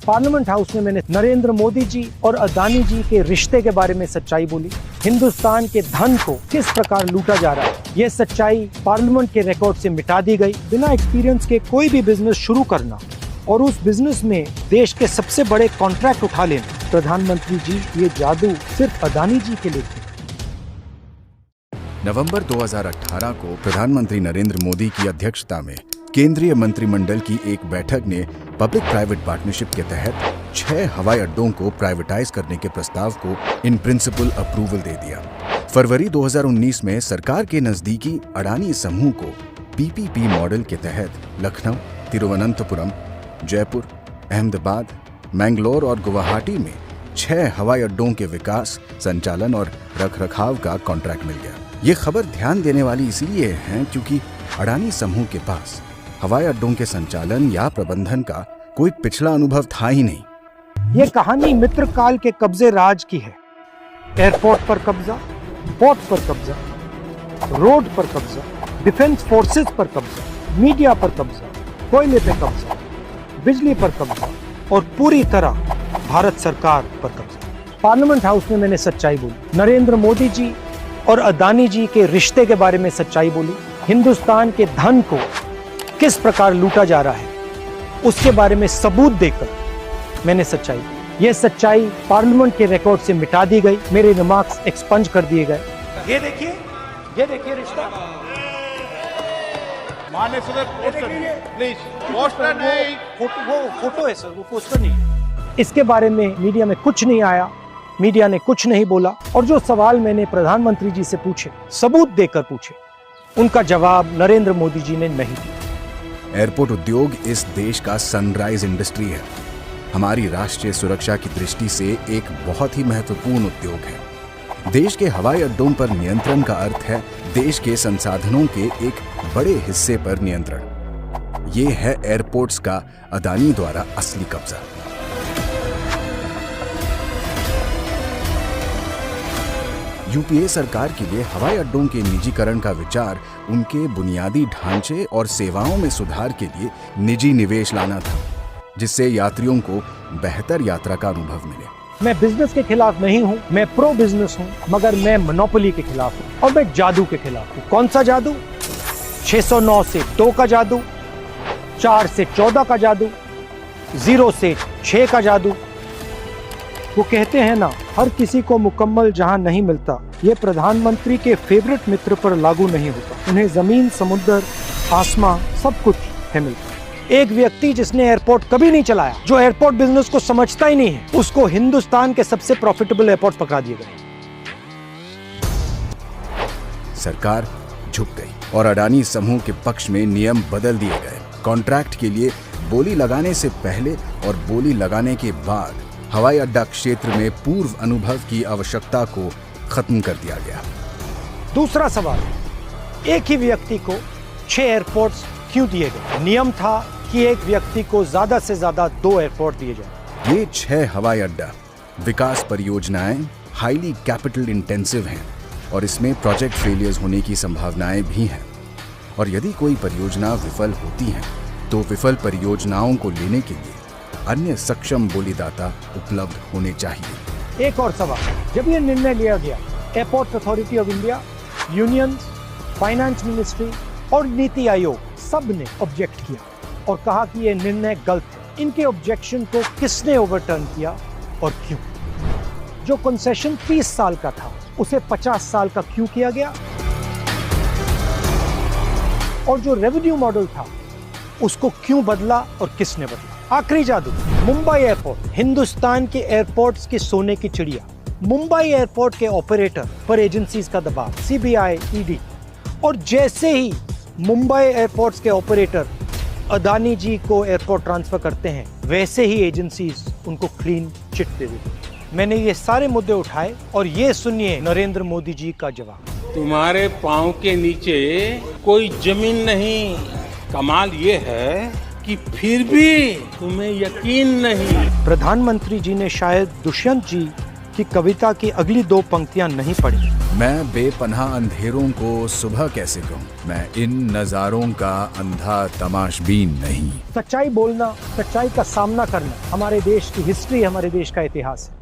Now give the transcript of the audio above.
Parliament house में मैंने नरेंद्र मोदी जी और अदानी जी के रिश्ते के बारे में सच्चाई बोली। हिंदुस्तान के धन को किस प्रकार लूटा जा रहा है, ये सच्चाई पार्लियामेंट के रिकॉर्ड से मिटा दी गई। बिना एक्सपीरियंस के कोई भी बिजनेस शुरू करना और उस बिजनेस में देश के सबसे बड़े कॉन्ट्रैक्ट उठा लेना, प्रधानमंत्री जी ये जादू सिर्फ अदानी जी के लिए। नवंबर 2018 को प्रधानमंत्री नरेंद्र मोदी की अध्यक्षता में केंद्रीय मंत्रिमंडल की एक बैठक ने पब्लिक प्राइवेट पार्टनरशिप के तहत 6 हवाई अड्डों को प्राइवेटाइज करने के प्रस्ताव को इन प्रिंसिपल अप्रूवल दे दिया। फरवरी 2019 में सरकार के नजदीकी अडानी समूह को पीपीपी मॉडल के तहत लखनऊ, तिरुवनंतपुरम, जयपुर, अहमदाबाद, मैंगलोर और गुवाहाटी में 6 हवाई अड्डों के विकास, संचालन और रखरखाव का कॉन्ट्रैक्ट मिल गया। ये खबर ध्यान देने वाली इसलिए है क्योंकि अडानी समूह के पास हवाई अड्डों के संचालन या प्रबंधन का कोई पिछला अनुभव था ही नहीं। ये कहानी मित्रकाल के कब्जे राज की है। एयरपोर्ट पर कब्जा, पोर्ट पर कब्जा, रोड पर कब्जा, डिफेंस फोर्सेस पर कब्जा, मीडिया पर कब्जा, कोयले पे कब्जा, बिजली पर कब्जा और पूरी तरह भारत सरकार पर कब्जा। पार्लियामेंट हाउस में मैंने सच्चाई बोली। नरेंद्र मोदी जी और अदानी जी के रिश्ते के बारे में सच्चाई बोली। हिंदुस्तान के धन को किस प्रकार लूटा जा रहा है उसके बारे में सबूत देकर मैंने सच्चाई बोली। यह सच्चाई पार्लियामेंट के रिकॉर्ड से मिटा दी गई। मेरे रिमार्क्स एक्सपंज कर दिए गए। ये देखिए रिश्ता। माननीय सदस्य पोस्टर प्लीज, पोस्टर नहीं, वो फोटो है सर, वो पोस्टर नहीं है। इसके बारे में मीडिया में कुछ नहीं आया, मीडिया ने कुछ नहीं बोला और जो सवाल मैंने प्रधानमंत्री जी से पूछे, सबूत देकर पूछे, उनका जवाब नरेंद्र मोदी जी ने नहीं दिया। एयरपोर्ट उद्योग इस देश का सनराइज इंडस्ट्री है। हमारी राष्ट्रीय सुरक्षा की दृष्टि से एक बहुत ही महत्वपूर्ण उद्योग है। देश के हवाई अड्डों पर नियंत्रण का अर्थ है देश के संसाधनों के एक बड़े हिस्से पर नियंत्रण। ये है एयरपोर्ट्स का अदानी द्वारा असली कब्जा। यूपीए सरकार के लिए हवाई अड्डों के निजीकरण का विचार उनके बुनियादी ढांचे और सेवाओं में सुधार के लिए निजी निवेश लाना था, जिससे यात्रियों को बेहतर यात्रा का अनुभव मिले। मैं बिजनेस के खिलाफ नहीं हूं, मैं प्रो बिजनेस हूं, मगर मैं मोनोपोली के खिलाफ हूं और मैं जादू के खिलाफ हूं। कौन सा जादू? 609 से 2 का जादू, 4 से 14 का जादू, 0 से 6 का जादू। वो कहते हैं ना, हर किसी को मुकम्मल जहां नहीं मिलता, ये प्रधानमंत्री के फेवरेट मित्र पर लागू नहीं होता। उन्हें जमीन, समुद्र, आसमां सब कुछ है मिलता। एक व्यक्ति जिसने एयरपोर्ट कभी नहीं चलाया, जो एयरपोर्ट बिजनेस को समझता ही नहीं है, उसको हिंदुस्तान के सबसे प्रॉफिटेबल एयरपोर्ट पकड़ा दिए गए। सरकार झुक गई और अडानी समूह के पक्ष में नियम बदल दिए गए। कॉन्ट्रैक्ट के लिए बोली लगाने से पहले और बोली लगाने के बाद हवाई अड्डा क्षेत्र में पूर्व अनुभव की आवश्यकता को खत्म कर दिया गया। दूसरा सवाल, एक ही व्यक्ति को 6 एयरपोर्ट्स क्यों दिए गए? नियम था कि एक व्यक्ति को ज्यादा से ज्यादा 2 एयरपोर्ट दिए जाए। ये 6 हवाई अड्डा विकास परियोजनाएं हाईली कैपिटल इंटेंसिव हैं और इसमें प्रोजेक्ट फेलियर्स होने की संभावनाएं भी हैं। और यदि कोई परियोजना विफल होती है तो विफल परियोजनाओं को लेने के लिए अन्य सक्षम बोलीदाता उपलब्ध होने चाहिए। एक और सवाल, जब यह निर्णय लिया गया, airport authority of India, union, finance ministry और नीति आयोग सब ने ऑब्जेक्ट किया और कहा कि यह निर्णय गलत है। इनके ऑब्जेक्शन को किसने ओवरटर्न किया और क्यों? जो कंसेशन 30 साल का था उसे 50 साल का क्यों किया गया? और जो रेवेन्यू मॉडल था उसको क्यों बदला और किसने बदला? आखिरी जादू, मुंबई एयरपोर्ट, हिंदुस्तान के एयरपोर्ट्स की सोने की चिड़िया। मुंबई एयरपोर्ट के ऑपरेटर पर एजेंसीज का दबाव, सीबीआई, ईडी, और जैसे ही मुंबई एयरपोर्ट्स के ऑपरेटर अदानी जी को एयरपोर्ट ट्रांसफर करते हैं, वैसे ही एजेंसीज उनको क्लीन चिट दे देती। मैंने ये सारे मुद्दे उठाए और ये सुनिए नरेंद्र मोदी जी का जवाब। तुम्हारे पांव के नीचे कोई जमीन नहीं। कमाल ये है कि फिर भी तुम्हें यकीन नहीं। प्रधानमंत्री जी ने शायद दुष्यंत जी कि कविता की अगली 2 पंक्तियां नहीं पढ़ी। मैं बेपनाह अंधेरों को सुबह कैसे कहूँ, मैं इन नजारों का अंधा तमाशबीन नहीं। सच्चाई बोलना, सच्चाई का सामना करना हमारे देश की हिस्ट्री, हमारे देश का इतिहास है।